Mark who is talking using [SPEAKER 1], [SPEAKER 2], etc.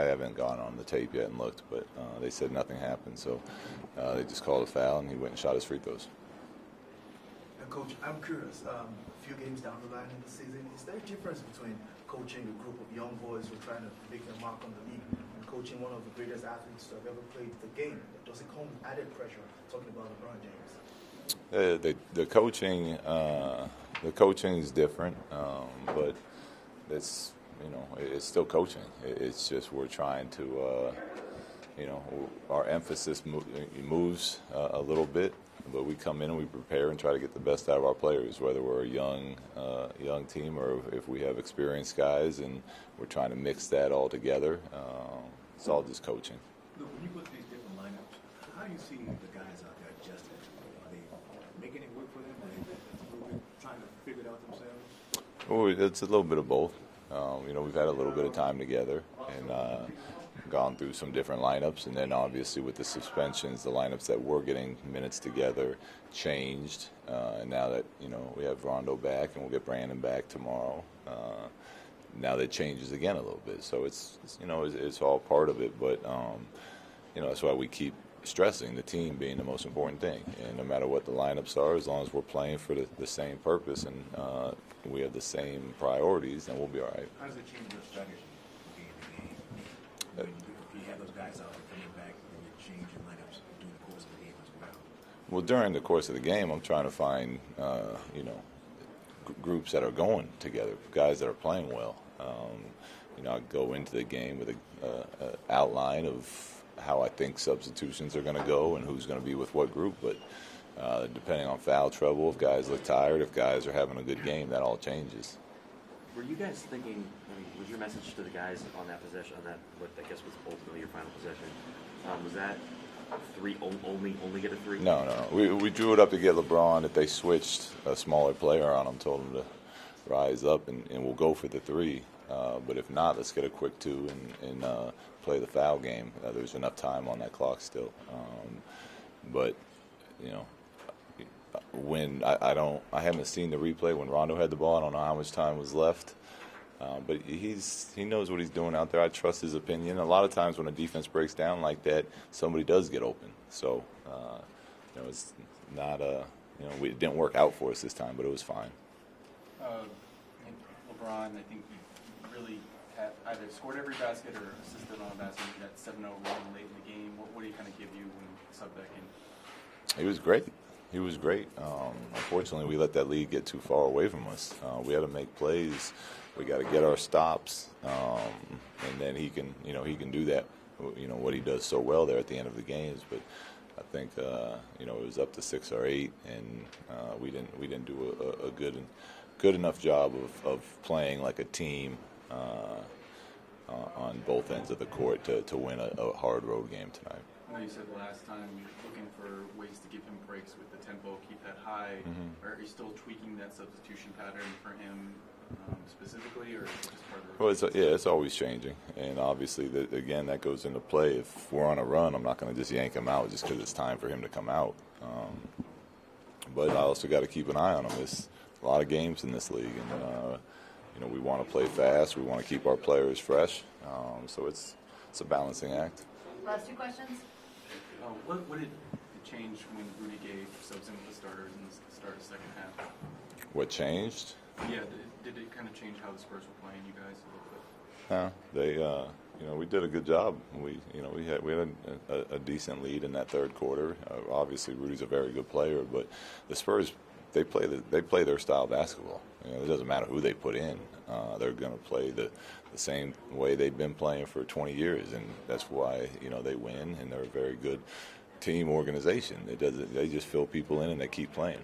[SPEAKER 1] haven't gone on the tape yet and looked, but they said nothing happened. So they just called a foul, and he went and shot his free throws.
[SPEAKER 2] Coach, I'm curious. A few games down the line in the season, is there a difference between coaching a group of young boys who are trying to make their mark on the league and coaching one of the greatest athletes to have ever played the game? Does it come with added pressure? Talking about LeBron James.
[SPEAKER 1] The coaching is different, but it's it's still coaching. It's just we're trying to our emphasis moves a little bit. But we come in and we prepare and try to get the best out of our players, whether we're a young team or if we have experienced guys, and we're trying to mix that all together. It's all just coaching.
[SPEAKER 3] Look, when you put these different lineups, how do you see the guys out there adjusting? Are they making it work for them? Are they trying to figure it out themselves?
[SPEAKER 1] Well, it's a little bit of both. We've had a little bit of time together and gone through some different lineups, and then obviously with the suspensions, the lineups that were getting minutes together changed, and now that we have Rondo back and we'll get Brandon back tomorrow, now that changes again a little bit. So it's all part of it, but that's why we keep stressing the team being the most important thing, and no matter what the lineups are, as long as we're playing for the same purpose and we have the same priorities, then we'll be all right.
[SPEAKER 3] How does it change your strategy? When you have those guys out there coming back and you change your lineups during the course of the game as well?
[SPEAKER 1] Well, during the course of the game, I'm trying to find, groups that are going together, guys that are playing well. I go into the game with an outline of how I think substitutions are going to go and who's going to be with what group. But depending on foul trouble, if guys look tired, if guys are having a good game, that all changes.
[SPEAKER 4] Were you guys thinking, was your message to the guys on that possession, what I guess was ultimately your final possession, was that only get a three?
[SPEAKER 1] No. We drew it up to get LeBron. If they switched a smaller player on him, told him to rise up and we'll go for the three. But if not, let's get a quick two and play the foul game. There's enough time on that clock still. But when I haven't seen the replay when Rondo had the ball. I don't know how much time was left, but he knows what he's doing out there. I trust his opinion. A lot of times when a defense breaks down like that, somebody does get open. So it's not it didn't work out for us this time, but it was fine.
[SPEAKER 5] LeBron, I think he really had either scored every basket or assisted on a basket. That 7-0 run late in the game. What did he kind of give you when he subbed back in?
[SPEAKER 1] He was great. Unfortunately, we let that lead get too far away from us. We had to make plays. We got to get our stops, and then he can do that. What he does so well there at the end of the games. But I think it was up to 6 or 8, and we didn't do a good enough job of playing like a team on both ends of the court to win a hard road game tonight.
[SPEAKER 5] I know you said last time you're looking for ways to give him breaks with the tempo, keep that high. Mm-hmm. Are you still tweaking that substitution pattern for him specifically, or is it just part of the
[SPEAKER 1] it's always changing. And obviously, again, that goes into play. If we're on a run, I'm not going to just yank him out just because it's time for him to come out. But I also got to keep an eye on him. There's a lot of games in this league, and we want to play fast. We want to keep our players fresh. So it's a balancing act.
[SPEAKER 6] Last two questions.
[SPEAKER 5] What did it change when Rudy Gay subs in with the starters in the start of the second half?
[SPEAKER 1] What changed?
[SPEAKER 5] Yeah, did it kind of change how the Spurs were playing you guys a little bit?
[SPEAKER 1] We did a good job. We had a decent lead in that third quarter. Obviously, Rudy's a very good player, but the Spurs they play their style of basketball. It doesn't matter who they put in. They're going to play the same way they've been playing for 20 years, and that's why they win. And they're a very good team organization. They just fill people in and they keep playing.